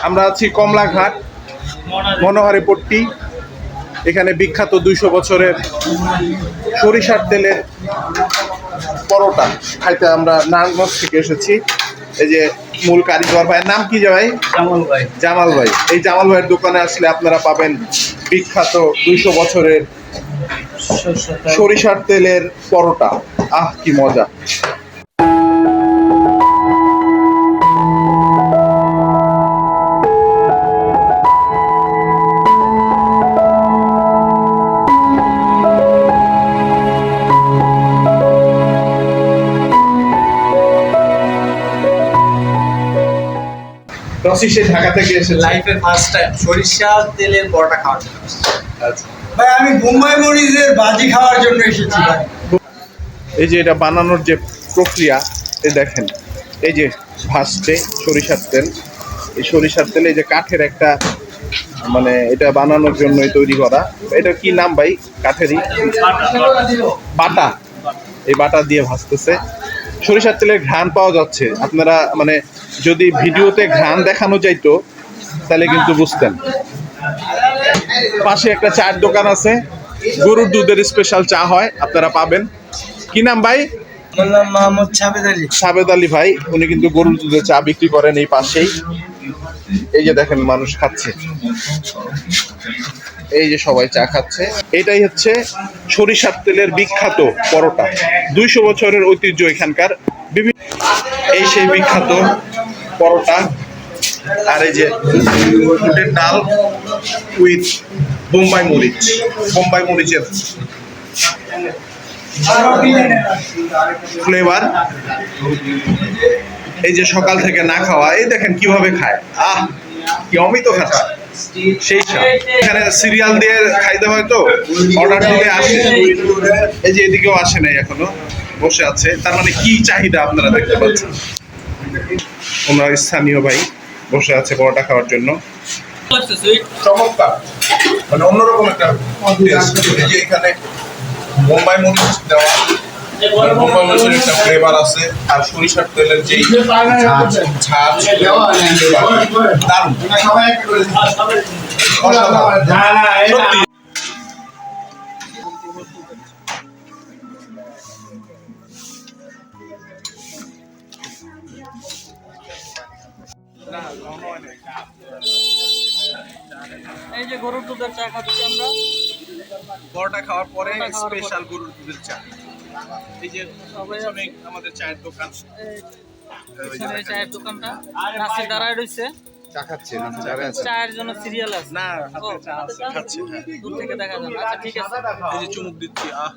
আমরা আছি কমলাঘাট মনোহারি পট্টি। এখানে বিখ্যাত 200 বছরের সরিষার তেলের পরোটা খাইতে আমরা নারায়ণগঞ্জ থেকে এসেছি। এই যে মূল কারিগর ভাইয়ের নাম কি যে ভাই? জামাল ভাই। জামাল ভাই। এই জামাল ভাইয়ের দোকানে আসলে আপনারা পাবেন বিখ্যাত 200 বছরের সরিষার তেলের পরোটা। আহ কি মজা! রসি সে ঢাকা থেকে এসেছে। লাইফের ফার্স্ট টাইম সরিষা তেলের পরোটা খাওয়ার জন্য। আচ্ছা। ভাই আমি বোম্বাই মরিচের ভাজি খাওয়ার জন্য এসেছি ভাই। এই যে এটা বানানোর যে প্রক্রিয়া, এই দেখেন, এই যে ভাসছে সরিষার তেল। এই সরিষার তেল এই যে কাঠের একটা মানে এটা বানানোর জন্যই তৈরি করা। এটা কি নাম ভাই? কাঠেরই বাটা। এই বাটা দিয়ে ভাসতেছে। সরিষার তেলের ঘ্রাণ পাওয়া যাচ্ছে। আপনারা মানে যদি ভিডিওতে ঘ্রাণ দেখানো যাইতো তাহলে কিন্তু বুঝতেন। পাশে একটা চায়ের দোকান আছে, গরুর দুধের স্পেশাল চা হয়, আপনারা পাবেন। কি নাম ভাই? আমার নাম মোহাম্মদ সাবেদ আলী। সাবেদ আলী ভাই, উনি কিন্তু গরুর দুধের চা বিক্রি করেন এই পাশেই। এই যে দেখেন মানুষ খাচ্ছে, এই যে সবাই চা খাচ্ছে। এটাই হচ্ছে সরিষার তেলের বিখ্যাত পরোটা। 200 বছরের ঐতিহ্য এখানকার। বিভিন্ন এই সেই বিখ্যাত পরোটা। আর এই যে বুটের ডাল উইথ বোম্বাই মরিচ, বোম্বাই মরিচের ফ্লেভার। এই যে সকাল থেকে না খাওয়া, এই দেখেন কিভাবে খায়। আহ কি অমিত খাচ্ছে, সেই স্বাদ। এখানে সিরিয়াল দিয়ে খাইতে হয় তো, অর্ডার দিলে আসে। এই যে এদিকেও আসে নাই এখনো, বসে আছে। তার মানে কি চাহিদা আপনারা দেখতে পাচ্ছেন। ওনার স্থানীয় ভাই বসে আছে পরোটা খাওয়ার জন্য। চমৎকার, মানে অন্যরকম একটা টেস্ট। এই যে এখানে বোম্বাই মরিচ দেওয়া, বোম্বাই মরিচের একটা ফ্লেভার আছে। আর সরিষার তেলের যেই ঝাঁজ দারুণ, অসাধারণ। সত্যি। এই যে গরুর দুধের চা খাচ্ছি আমরা। পরোটা খাওয়ার পরে স্পেশাল গরুর দুধের চা। এই যে অনেক আমাদের চায়ের দোকান, এই চায়ের দোকানটা নাসির দাঁড়ায় রয়েছে। চা খাচ্ছে না? চায়ের জন্য সিরিয়াল আছে না, হাতে চা আছে, খাচ্ছে। হ্যাঁ, দূর থেকে দেখা যাবে। আচ্ছা ঠিক আছে। এই যে চুমুক দিচ্ছি। আহ